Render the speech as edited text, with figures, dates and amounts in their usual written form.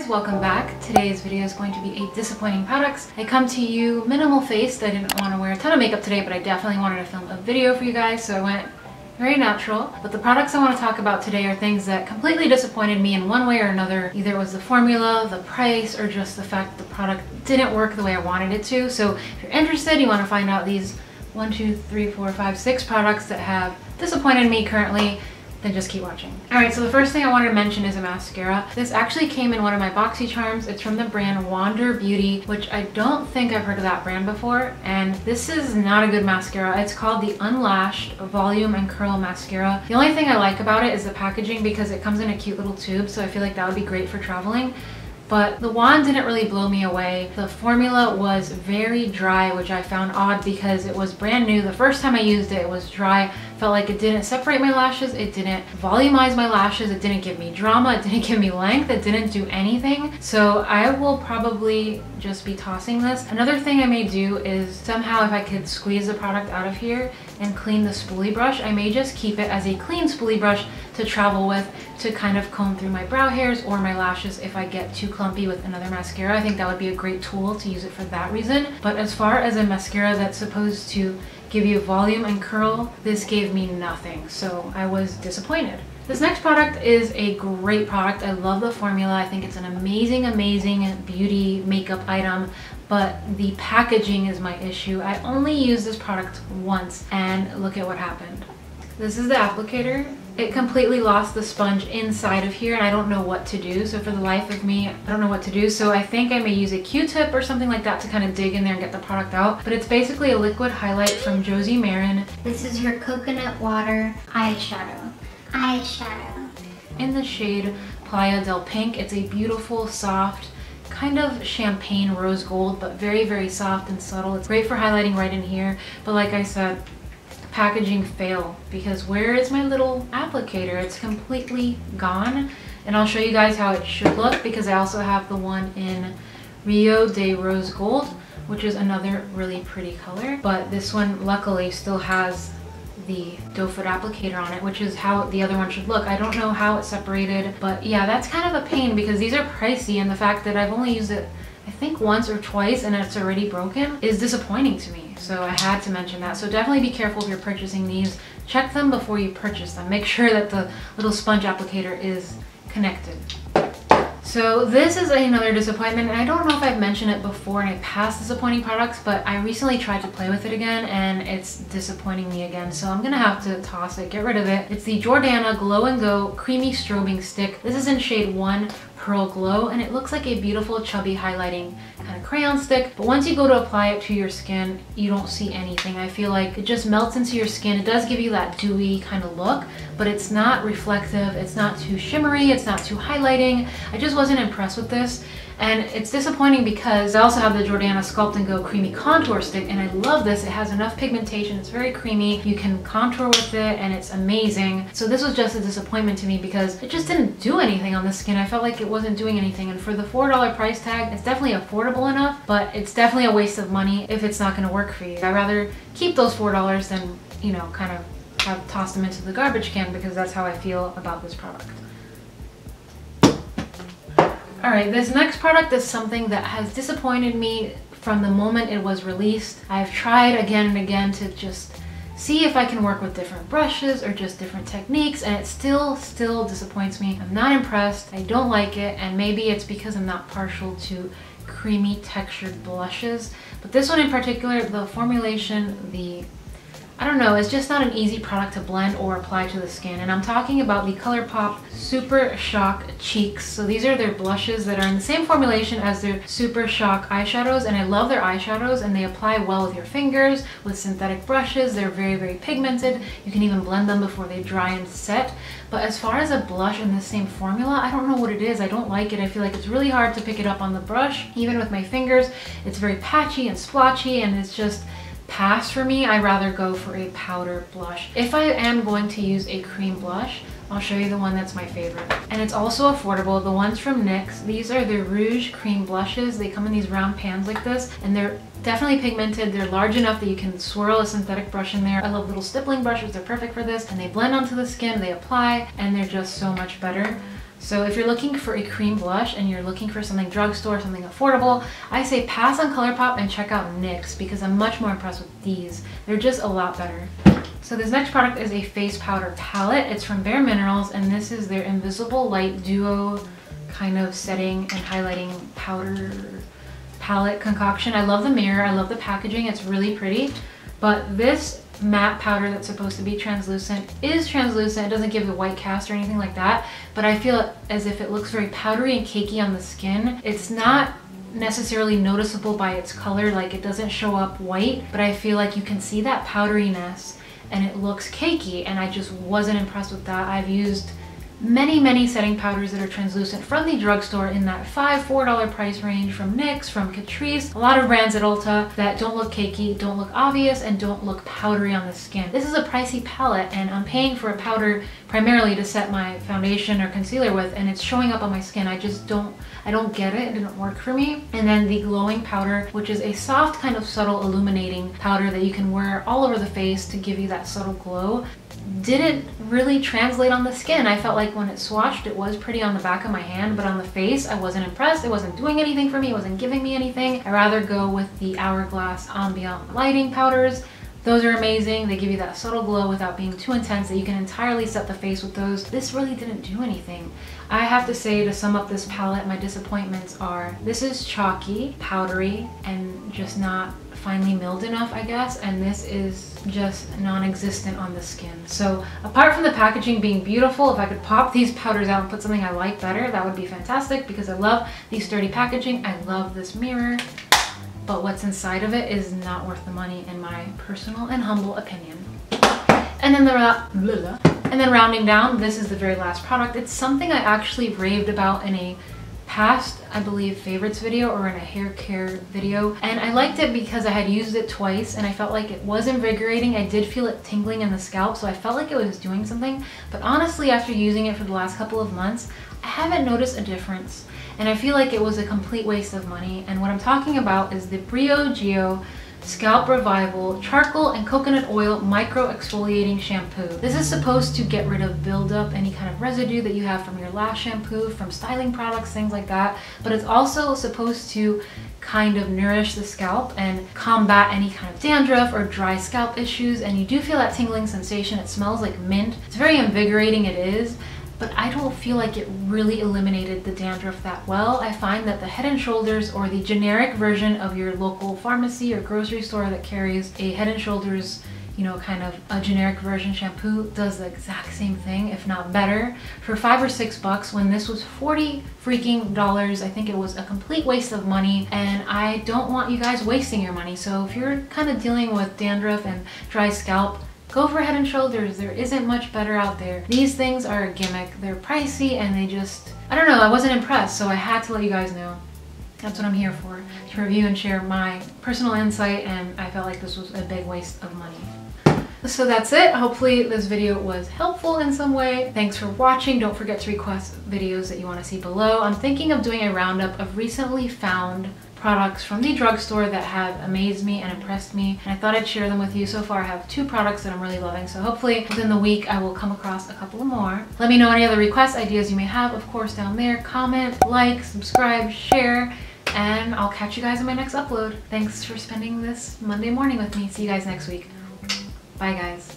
guys, welcome back. Today's video is going to be a disappointing products. I come to you minimal faced. I didn't want to wear a ton of makeup today, but I definitely wanted to film a video for you guys, so I went very natural. But the products I want to talk about today are things that completely disappointed me in one way or another. Either it was the formula, the price, or just the fact that the product didn't work the way I wanted it to. So if you're interested, you want to find out these 1, 2, 3, 4, 5, 6 products that have disappointed me currently, then just keep watching. Alright, so the first thing I wanted to mention is a mascara. This actually came in one of my BoxyCharms. It's from the brand Wander Beauty, which I don't think I've heard of that brand before. And this is not a good mascara. It's called the Unlashed Volume and Curl Mascara. The only thing I like about it is the packaging because it comes in a cute little tube, so I feel like that would be great for traveling. But the wand didn't really blow me away. The formula was very dry, which I found odd because it was brand new. The first time I used it, it was dry. Felt like it didn't separate my lashes, it didn't volumize my lashes, it didn't give me drama, it didn't give me length, it didn't do anything. So I will probably just be tossing this. Another thing I may do is somehow if I could squeeze the product out of here and clean the spoolie brush, I may just keep it as a clean spoolie brush to travel with to kind of comb through my brow hairs or my lashes if I get too clumpy with another mascara. I think that would be a great tool to use it for that reason. But as far as a mascara that's supposed to give you volume and curl, this gave me nothing, so I was disappointed. This next product is a great product. I love the formula. I think it's an amazing beauty makeup item, but the packaging is my issue. I only used this product once and look at what happened. This is the applicator. It completely lost the sponge inside of here and I don't know what to do. So for the life of me, I don't know what to do. So I think I may use a Q-tip or something like that to kind of dig in there and get the product out. But it's basically a liquid highlight from Josie Maran. This is your coconut water eyeshadow. In the shade Playa del Pink. It's a beautiful, soft, kind of champagne rose gold, but very soft and subtle. It's great for highlighting right in here. But like I said, packaging fail because where is my little applicator? It's completely gone. And I'll show you guys how it should look because I also have the one in Rio de Rose Gold, which is another really pretty color. But this one luckily still has the doe foot applicator on it, which is how the other one should look. I don't know how it's separated, but yeah, that's kind of a pain because these are pricey and the fact that I've only used it I think once or twice and it's already broken is disappointing to me. So I had to mention that. So definitely be careful if you're purchasing these. Check them before you purchase them. Make sure that the little sponge applicator is connected. So this is another disappointment, and I don't know if I've mentioned it before in a past disappointing products, but I recently tried to play with it again and it's disappointing me again. So I'm gonna have to toss it, get rid of it. It's the Jordana Glow and Go Creamy Strobing Stick. This is in shade 1 Pearl Glow and it looks like a beautiful chubby highlighting kind of crayon stick, but once you go to apply it to your skin, you don't see anything. I feel like it just melts into your skin. It does give you that dewy kind of look, but it's not reflective, it's not too shimmery, it's not too highlighting. I just wasn't impressed with this. And it's disappointing because I also have the Jordana Sculpt and Go Creamy Contour Stick and I love this. It has enough pigmentation, it's very creamy, you can contour with it and it's amazing. So this was just a disappointment to me because it just didn't do anything on the skin. I felt like it wasn't doing anything, and for the $4 price tag, it's definitely affordable enough, but it's definitely a waste of money if it's not going to work for you. I'd rather keep those $4 than, you know, kind of have tossed them into the garbage can because that's how I feel about this product. Alright, this next product is something that has disappointed me from the moment it was released. I've tried again and again to just see if I can work with different brushes or just different techniques and it still disappoints me. I'm not impressed, I don't like it, and maybe it's because I'm not partial to creamy textured blushes. But this one in particular, the formulation, I don't know, it's just not an easy product to blend or apply to the skin. And I'm talking about the Colourpop Super Shock Cheeks. So these are their blushes that are in the same formulation as their Super Shock eyeshadows, and I love their eyeshadows and they apply well with your fingers, with synthetic brushes. They're very pigmented. You can even blend them before they dry and set. But as far as a blush in the same formula, I don't know what it is. I don't like it. I feel like it's really hard to pick it up on the brush. Even with my fingers, it's very patchy and splotchy and it's just pass for me. I'd rather go for a powder blush. If I am going to use a cream blush, I'll show you the one that's my favorite. And it's also affordable. The ones from NYX, these are the Rouge Cream Blushes. They come in these round pans like this, and they're definitely pigmented. They're large enough that you can swirl a synthetic brush in there. I love little stippling brushes. They're perfect for this, and they blend onto the skin, they apply, and they're just so much better. So if you're looking for a cream blush and you're looking for something drugstore, something affordable, I say pass on Colourpop and check out NYX because I'm much more impressed with these. They're just a lot better. So this next product is a face powder palette. It's from Bare Minerals, and this is their Invisible Light Duo kind of setting and highlighting powder palette concoction. I love the mirror, I love the packaging, it's really pretty, but this matte powder that's supposed to be translucent is translucent. It doesn't give a white cast or anything like that, but I feel as if it looks very powdery and cakey on the skin. It's not necessarily noticeable by its color, like it doesn't show up white, but I feel like you can see that powderiness and it looks cakey, and I just wasn't impressed with that. I've used many setting powders that are translucent from the drugstore in that $4 price range, from NYX, from Catrice, a lot of brands at Ulta that don't look cakey, don't look obvious, and don't look powdery on the skin. This is a pricey palette, and I'm paying for a powder primarily to set my foundation or concealer with, and it's showing up on my skin. I don't get it. It didn't work for me. And then the glowing powder, which is a soft kind of subtle illuminating powder that you can wear all over the face to give you that subtle glow, didn't really translate on the skin. I felt like when it swatched, it was pretty on the back of my hand, but on the face, I wasn't impressed. It wasn't doing anything for me. It wasn't giving me anything. I'd rather go with the Hourglass Ambient Lighting powders. Those are amazing. They give you that subtle glow without being too intense, that you can entirely set the face with those. This really didn't do anything. I have to say, to sum up this palette, my disappointments are, this is chalky, powdery, and just not finely milled enough, I guess, and this is just non-existent on the skin. So apart from the packaging being beautiful, if I could pop these powders out and put something I like better, that would be fantastic, because I love the sturdy packaging. I love this mirror, but what's inside of it is not worth the money in my personal and humble opinion. And then rounding down, this is the very last product. It's something I actually raved about in a past, I believe, favorites video or in a hair care video, and I liked it because I had used it twice and I felt like it was invigorating. I did feel it tingling in the scalp, so I felt like it was doing something, but honestly, after using it for the last couple of months, I haven't noticed a difference, and I feel like it was a complete waste of money. And what I'm talking about is the Brio Geo Scalp Revival Charcoal and Coconut Oil Micro Exfoliating Shampoo. This is supposed to get rid of buildup, any kind of residue that you have from your last shampoo, from styling products, things like that. But it's also supposed to kind of nourish the scalp and combat any kind of dandruff or dry scalp issues. And you do feel that tingling sensation. It smells like mint. It's very invigorating, it is. But I don't feel like it really eliminated the dandruff that well. I find that the Head & Shoulders, or the generic version of your local pharmacy or grocery store that carries a Head & Shoulders, you know, kind of a generic version shampoo, does the exact same thing, if not better, for $5 or $6 when this was $40 freaking dollars. I think it was a complete waste of money, and I don't want you guys wasting your money. So if you're kind of dealing with dandruff and dry scalp, go for Head & Shoulders. There isn't much better out there. These things are a gimmick. They're pricey, and they just, I don't know, I wasn't impressed, so I had to let you guys know. That's what I'm here for, to review and share my personal insight, and I felt like this was a big waste of money. So that's it. Hopefully this video was helpful in some way. Thanks for watching. Don't forget to request videos that you want to see below. I'm thinking of doing a roundup of recently found products from the drugstore that have amazed me and impressed me, and I thought I'd share them with you. So far I have 2 products that I'm really loving, so hopefully within the week I will come across a couple more. Let me know any other requests, ideas you may have, of course, down there. Comment, like, subscribe, share, and I'll catch you guys in my next upload. Thanks for spending this Monday morning with me. See you guys next week. Bye guys.